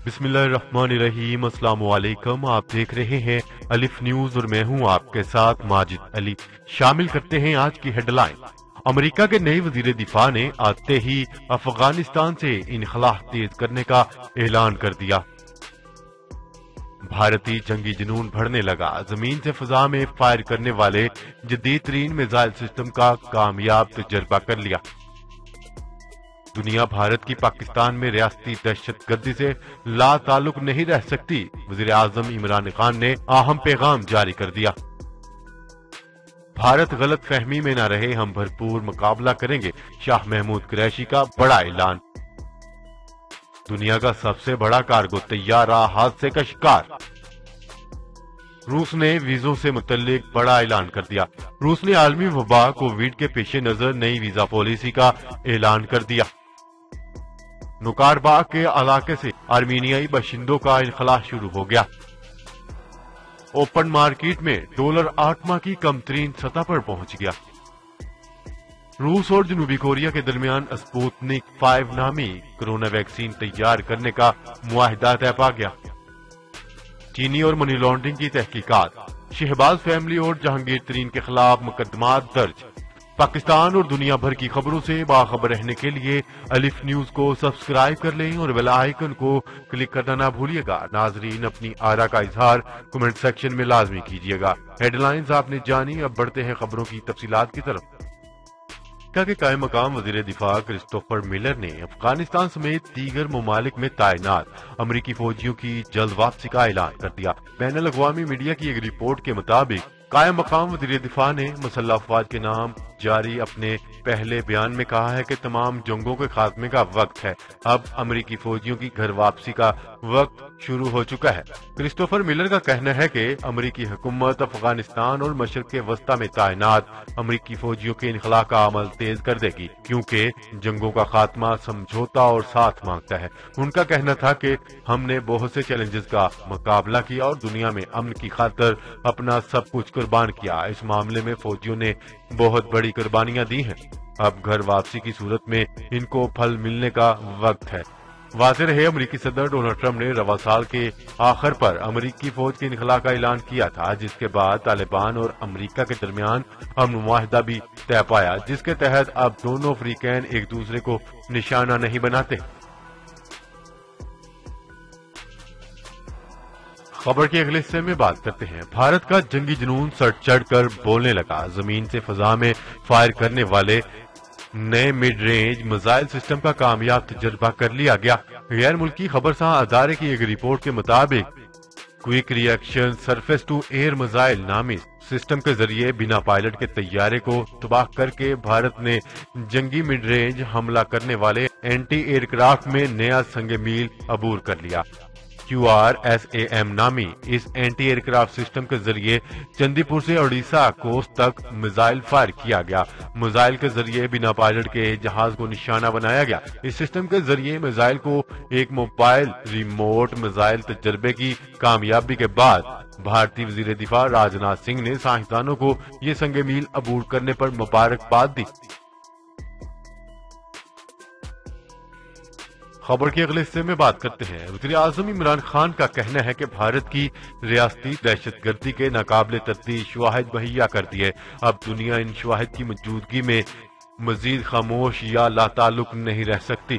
بسم اللہ الرحمن الرحیم۔ السلام علیکم، آپ دیکھ رہے ہیں الف نیوز اور میں ہوں آپ کے ساتھ ماجد علی۔ شامل کرتے ہیں آج کی ہیڈ لائن۔ امریکہ کے نئے وزیر دفاع نے آتے ہی افغانستان سے انخلا تیز کرنے کا اعلان کر دیا۔ بھارتی جنگی جنون بڑھنے لگا، زمین سے فضا میں فائر کرنے والے جدید ترین میزائل سسٹم کا کامیاب تجربہ کر لیا۔ دنیا بھارت کی پاکستان میں ریاستی دہشت گردی سے لا تعلق نہیں رہ سکتی، وزیر اعظم عمران خان نے اہم پیغام جاری کر دیا۔ بھارت غلط فہمی میں نہ رہے، ہم بھرپور مقابلہ کریں گے، شاہ محمود قریشی کا بڑا اعلان۔ دنیا کا سب سے بڑا کارگو طیارہ حادثے کا شکار۔ روس نے ویزوں سے متعلق بڑا اعلان کر دیا۔ روس نے عالمی وبا کووڈ کے پیش نظر نئی ویزا پالیسی کا اعلان کر دیا۔ نوکارباغ کے علاقے سے آرمینیائی باشندوں کا انخلا شروع ہو گیا۔ اوپن مارکیٹ میں ڈالر 8 ماہ کی کم ترین سطح پر پہنچ گیا۔ روس اور جنوبی کوریا کے درمیان اسپوتنک 5 نامی کرونا ویکسین تیار کرنے کا معاہدہ طے پا گیا۔ چینی اور منی لانڈرنگ کی تحقیقات، شہباز فیملی اور جہانگیر ترین کے خلاف مقدمات درج۔ پاکستان اور دنیا بھر کی خبروں سے باخبر رہنے کے لیے الف نیوز کو سبسکرائب کر لیں اور بیل آئیکن کو کلک کرنا نہ بھولیے گا۔ ناظرین، اپنی آرا کا اظہار کمنٹ سیکشن میں لازمی کیجیے گا۔ ہیڈ لائنز آپ نے جانی، اب بڑھتے ہیں خبروں کی تفصیلات کی طرف۔ امریکہ کے قائم مقام وزیر دفاع کرسٹوفر ملر نے افغانستان سمیت دیگر ممالک میں تعینات امریکی فوجیوں کی جلد واپسی کا اعلان کر دیا۔ بین الاقوامی میڈیا کی ایک رپورٹ کے مطابق قائم مقام وزیر دفاع نے مسلح افواج کے نام جاری اپنے پہلے بیان میں کہا ہے کہ تمام جنگوں کے خاتمے کا وقت ہے، اب امریکی فوجیوں کی گھر واپسی کا وقت شروع ہو چکا ہے۔ کرسٹوفر ملر کا کہنا ہے کہ امریکی حکومت افغانستان اور مشرق وسطی میں تعینات امریکی فوجیوں کے انخلا کا عمل تیز کر دے گی، کیونکہ جنگوں کا خاتمہ سمجھوتا اور ساتھ مانگتا ہے۔ ان کا کہنا تھا کہ ہم نے بہت سے چیلنجز کا مقابلہ کیا اور دنیا میں امن کی خاطر اپنا سب کچھ قربان کیا۔ اس معاملے میں فوجیوں نے بہت بڑی قربانیاں دی ہیں، اب گھر واپسی کی صورت میں ان کو پھل ملنے کا وقت ہے۔ واضح رہے، امریکی صدر ڈونلڈ ٹرمپ نے رواں سال کے آخر پر امریکی فوج کے انخلا کا اعلان کیا تھا، جس کے بعد طالبان اور امریکہ کے درمیان امن معاہدہ بھی طے پایا، جس کے تحت اب دونوں فریقین ایک دوسرے کو نشانہ نہیں بناتے۔ خبر کے اگلے حصے میں بات کرتے ہیں۔ بھارت کا جنگی جنون سر چڑھ کر بولنے لگا، زمین سے فضا میں فائر کرنے والے نئے مڈ رینج میزائل سسٹم کا کامیاب تجربہ کر لیا گیا۔ غیر ملکی خبرساں ادارے کی ایک رپورٹ کے مطابق quick reaction surface to air missile نامی سسٹم کے ذریعے بنا پائلٹ کے طیارے کو تباہ کر کے بھارت نے جنگی مڈ رینج حملہ کرنے والے اینٹی ایئر کرافٹ میں نیا سنگ میل عبور کر لیا۔ QRSAM نامی اس اینٹی ایئر کرافٹ سسٹم کے ذریعے چندی پور سے اڑیسہ کوسٹ تک میزائل فائر کیا گیا۔ میزائل کے ذریعے بنا پائلٹ کے جہاز کو نشانہ بنایا گیا۔ اس سسٹم کے ذریعے میزائل کو ایک موبائل ریموٹ میزائل تجربے کی کامیابی کے بعد بھارتی وزیر دفاع راجناتھ سنگھ نے سائنسدانوں کو یہ سنگ میل عبور کرنے پر مبارکباد دی۔ خبر کے اگلے حصے میں بات کرتے ہیں۔ وزیر اعظم عمران خان کا کہنا ہے کہ بھارت کی ریاستی دہشت گردی کے ناقابل تردید شواہد مہیا کر دیے، اب دنیا ان شواہد کی موجودگی میں مزید خاموش یا لا تعلق نہیں رہ سکتی۔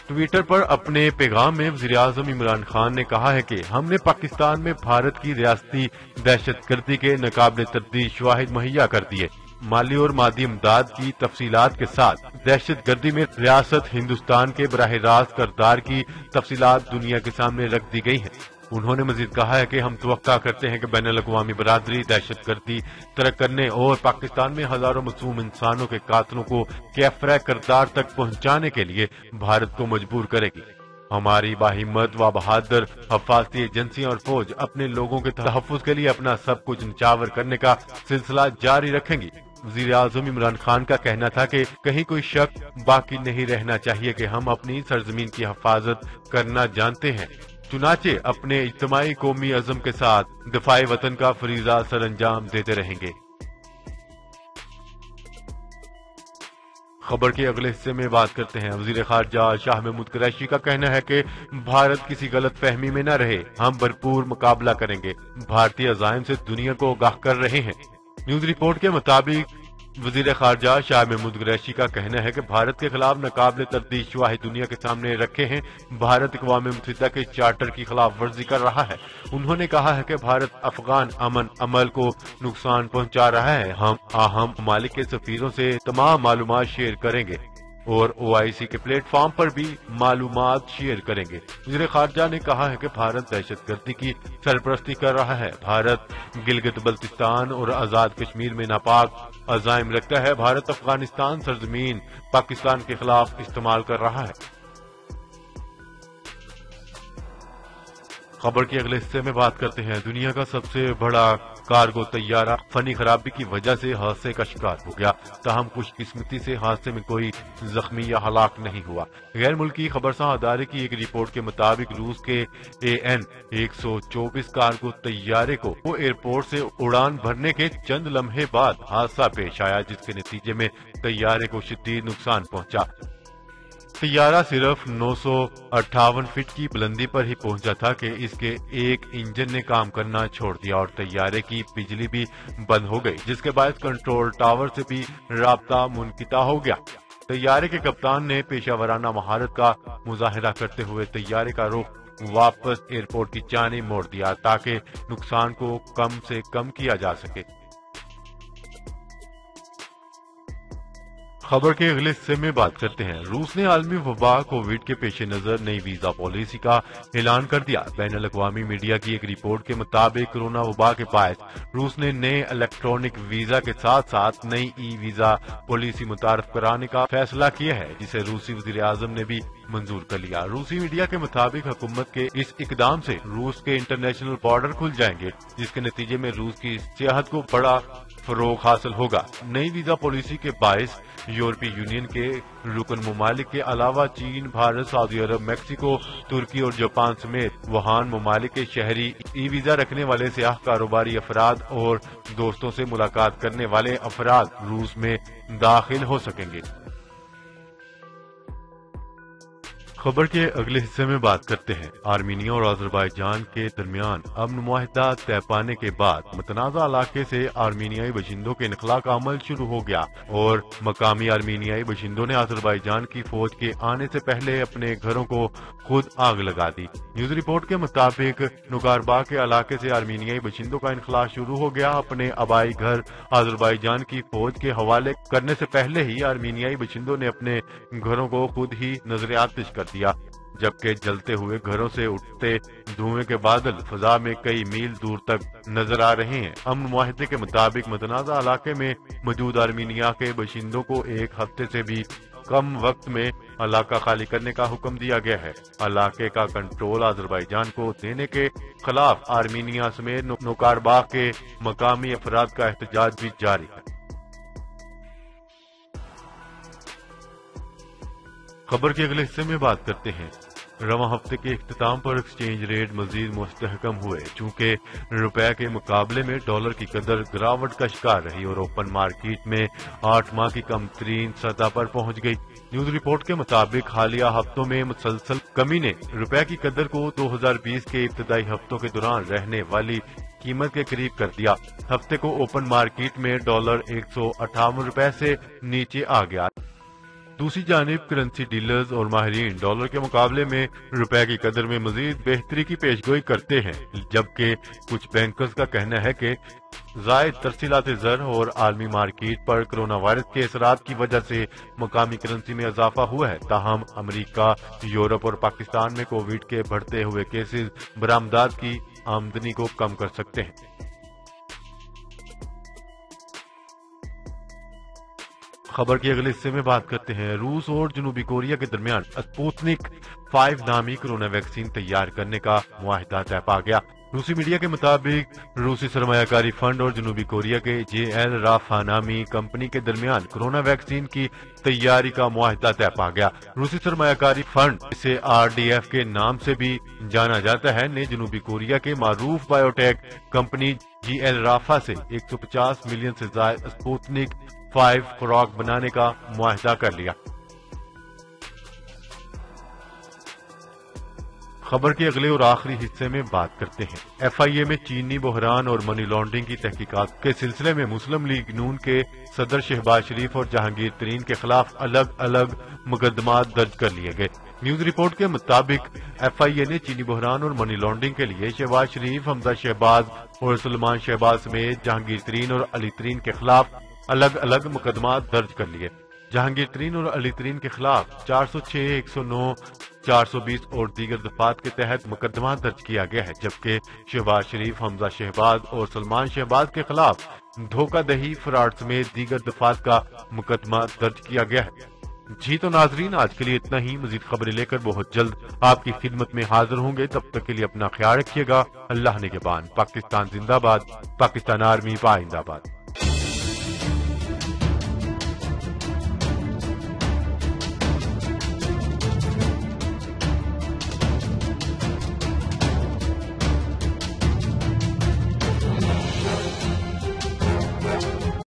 ٹویٹر پر اپنے پیغام میں وزیر اعظم عمران خان نے کہا ہے کہ ہم نے پاکستان میں بھارت کی ریاستی دہشت گردی کے ناقابل تردید شواہد مہیا کر دیے۔ مالی اور مادی امداد کی تفصیلات کے ساتھ دہشت گردی میں ریاست ہندوستان کے براہ راست کردار کی تفصیلات دنیا کے سامنے رکھ دی گئی ہیں۔ انہوں نے مزید کہا ہے کہ ہم توقع کرتے ہیں کہ بین الاقوامی برادری دہشت گردی ترک کرنے اور پاکستان میں ہزاروں معصوم انسانوں کے قاتلوں کو کیفر کردار تک پہنچانے کے لیے بھارت کو مجبور کرے گی۔ ہماری باہمت و بہادر حفاظتی ایجنسیاں اور فوج اپنے لوگوں کے تحفظ کے لیے اپنا سب کچھ نچھاور کرنے کا سلسلہ جاری رکھیں گی۔ وزیر اعظم عمران خان کا کہنا تھا کہ کہیں کوئی شک باقی نہیں رہنا چاہیے کہ ہم اپنی سرزمین کی حفاظت کرنا جانتے ہیں، چنانچہ اپنے اجتماعی قومی عزم کے ساتھ دفاع وطن کا فریضہ سر انجام دیتے رہیں گے۔ خبر کے اگلے حصے میں بات کرتے ہیں وزیر خارجہ شاہ محمود قریشی کا کہنا ہے کہ بھارت کسی غلط فہمی میں نہ رہے، ہم بھرپور مقابلہ کریں گے، بھارتی عزائم سے دنیا کو آگاہ کر رہے ہیں۔ نیوز رپورٹ کے مطابق وزیر خارجہ شاہ محمود قریشی کا کہنا ہے کہ بھارت کے خلاف ناقابل تردید شواہد دنیا کے سامنے رکھے ہیں، بھارت اقوام متحدہ کے چارٹر کی خلاف ورزی کر رہا ہے۔ انہوں نے کہا ہے کہ بھارت افغان امن عمل کو نقصان پہنچا رہا ہے، ہم اہم ممالک کے سفیروں سے تمام معلومات شیئر کریں گے اور OIC کے پلیٹ فارم پر بھی معلومات شیئر کریں گے۔ وزیر خارجہ نے کہا ہے کہ بھارت دہشت گردی کی سرپرستی کر رہا ہے، بھارت گلگت بلتستان اور آزاد کشمیر میں ناپاک عزائم رکھتا ہے، بھارت افغانستان سرزمین پاکستان کے خلاف استعمال کر رہا ہے۔ خبر کے اگلے حصے میں بات کرتے ہیں دنیا کا سب سے بڑا کارگو طیارہ فنی خرابی کی وجہ سے حادثے کا شکار ہو گیا، تاہم خوش قسمتی سے حادثے میں کوئی زخمی یا ہلاک نہیں ہوا۔ غیر ملکی خبرساں ادارے کی ایک رپورٹ کے مطابق روس کے AN-124 کارگو طیارے کو ایئرپورٹ سے اڑان بھرنے کے چند لمحے بعد حادثہ پیش آیا، جس کے نتیجے میں طیارے کو شدید نقصان پہنچا۔ طیارہ صرف 958 فٹ کی بلندی پر ہی پہنچا تھا کہ اس کے ایک انجن نے کام کرنا چھوڑ دیا اور طیارے کی بجلی بھی بند ہو گئی، جس کے باعث کنٹرول ٹاور سے بھی رابطہ منقطع ہو گیا۔ طیارے کے کپتان نے پیشہ ورانہ مہارت کا مظاہرہ کرتے ہوئے طیارے کا رخ واپس ایئرپورٹ کی جانب موڑ دیا تاکہ نقصان کو کم سے کم کیا جا سکے۔ خبر کے اگلے حصے میں بات کرتے ہیں روس نے عالمی وبا کووڈ کے پیش نظر نئی ویزا پالیسی کا اعلان کر دیا۔ بین الاقوامی میڈیا کی ایک رپورٹ کے مطابق کورونا وبا کے باعث روس نے نئے الیکٹرانک ویزا کے ساتھ ساتھ نئی ای ویزا پالیسی متعارف کرانے کا فیصلہ کیا ہے، جسے روسی وزیر اعظم نے بھی منظور کر لیا۔ روسی میڈیا کے مطابق حکومت کے اس اقدام سے روس کے انٹرنیشنل بارڈر کھل جائیں گے، جس کے نتیجے میں روس کی سیاحت کو بڑا فروغ حاصل ہوگا۔ نئی ویزا پالیسی کے باعث یورپی یونین کے رکن ممالک کے علاوہ چین، بھارت، سعودی عرب، میکسیکو، ترکی اور جاپان سمیت وہان ممالک کے شہری ای ویزا رکھنے والے سیاح، کاروباری افراد اور دوستوں سے ملاقات کرنے والے افراد روس میں داخل ہو سکیں گے۔ خبر کے اگلے حصے میں بات کرتے ہیں آرمینیا اور آذربائیجان کے درمیان امن معاہدہ طے پانے کے بعد متنازع علاقے سے آرمینیائی باشندوں کے انخلاء کا عمل شروع ہو گیا اور مقامی آرمینیائی باشندوں نے آذربائیجان کی فوج کے آنے سے پہلے اپنے گھروں کو خود آگ لگا دی۔ نیوز رپورٹ کے مطابق نوگارباغ کے علاقے سے آرمینیائی باشندوں کا انخلاء شروع ہو گیا۔ اپنے آبائی گھر آذربائیجان کی فوج کے حوالے کرنے سے پہلے ہی آرمینیائی باشندوں نے اپنے گھروں کو خود ہی نظر آتش کر دیا، جبکہ جلتے ہوئے گھروں سے اٹھتے دھوئیں کے بادل فضا میں کئی میل دور تک نظر آ رہے ہیں۔ امن معاہدے کے مطابق متنازع علاقے میں موجود آرمینیا کے باشندوں کو ایک ہفتے سے بھی کم وقت میں علاقہ خالی کرنے کا حکم دیا گیا ہے۔ علاقے کا کنٹرول آذربائیجان کو دینے کے خلاف آرمینیا سمیت نوگارباغ کے مقامی افراد کا احتجاج بھی جاری ہے۔ خبر کے اگلے حصے میں بات کرتے ہیں رواں ہفتے کے اختتام پر ایکسچینج ریٹ مزید مستحکم ہوئے، چونکہ روپے کے مقابلے میں ڈالر کی قدر گراوٹ کا شکار رہی اور اوپن مارکیٹ میں 8 ماہ کی کم ترین سطح پر پہنچ گئی۔ نیوز رپورٹ کے مطابق حالیہ ہفتوں میں مسلسل کمی نے روپے کی قدر کو 2020 کے ابتدائی ہفتوں کے دوران رہنے والی قیمت کے قریب کر دیا۔ ہفتے کو اوپن مارکیٹ میں ڈالر 158 روپے سے نیچے آ گیا۔ دوسری جانب کرنسی ڈیلرز اور ماہرین ڈالر کے مقابلے میں روپے کی قدر میں مزید بہتری کی پیشگوئی کرتے ہیں، جبکہ کچھ بینکرز کا کہنا ہے کہ زائد ترسیلات زر اور عالمی مارکیٹ پر کرونا وائرس کے اثرات کی وجہ سے مقامی کرنسی میں اضافہ ہوا ہے، تاہم امریکہ، یورپ اور پاکستان میں کووڈ کے بڑھتے ہوئے کیسز برآمدات کی آمدنی کو کم کر سکتے ہیں۔ خبر کے اگلے حصے میں بات کرتے ہیں روس اور جنوبی کوریا کے درمیان اسپوتنک 5 نامی کرونا ویکسین تیار کرنے کا معاہدہ طے پا گیا۔ روسی میڈیا کے مطابق روسی سرمایہ کاری فنڈ اور جنوبی کوریا کے JL رافا نامی کمپنی کے درمیان کرونا ویکسین کی تیاری کا معاہدہ طے پا گیا۔ روسی سرمایہ کاری فنڈ، اسے RDF کے نام سے بھی جانا جاتا ہے، نے جنوبی کوریا کے معروف بایوٹیک کمپنی JL رافا سے 150 ملین سے زائد اسپوتنک 5 خوراک بنانے کا معاہدہ کر لیا۔ خبر کے اگلے اور آخری حصے میں بات کرتے ہیں۔ ایف آئی اے میں چینی بحران اور منی لانڈرنگ کی تحقیقات کے سلسلے میں مسلم لیگ نون کے صدر شہباز شریف اور جہانگیر ترین کے خلاف الگ الگ مقدمات درج کر لیے گئے۔ نیوز رپورٹ کے مطابق ایف آئی اے نے چینی بحران اور منی لانڈرنگ کے لیے شہباز شریف، حمزہ شہباز اور سلمان شہباز سمیت جہانگیر ترین اور علی ترین کے خلاف الگ الگ مقدمات درج کر لیے۔ جہانگیر ترین اور علی ترین کے خلاف 406، 109، 420 اور دیگر دفعات کے تحت مقدمات درج کیا گیا ہے، جبکہ شہباز شریف، حمزہ شہباز اور سلمان شہباز کے خلاف دھوکہ دہی، فراڈ سمیت دیگر دفعات کا مقدمہ درج کیا گیا ہے۔ جی تو ناظرین، آج کے لیے اتنا ہی۔ مزید خبریں لے کر بہت جلد آپ کی خدمت میں حاضر ہوں گے، تب تک کے لیے اپنا خیال رکھیے گا۔ اللہ نگہبان۔ پاکستان زندہ باد، پاکستان آرمی پائندہ باد۔